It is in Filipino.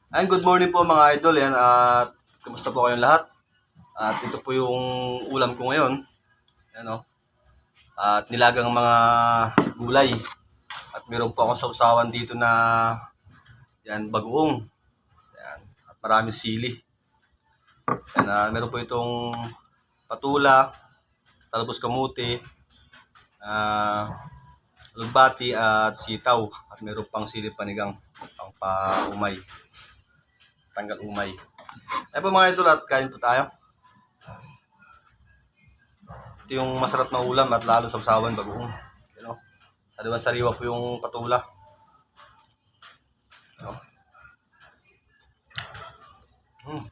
And good morning po mga idol yan at kumusta po kayong lahat? At ito po yung ulam ko ngayon. Ano? At nilagang mga gulay. At meron po akong sausawan dito na yan bagoong. Yan, at maraming sili. Yan, meron po itong patula, talbos kamuti, lugbati at sitaw. At meron pang sili panigang pang pa-umay. Tanggal umay. Ay po mga idol at kain po tayo. Ito yung masarap na ulam at lalo sa sawan bagoong. You know? Sariwa po yung patula. You know?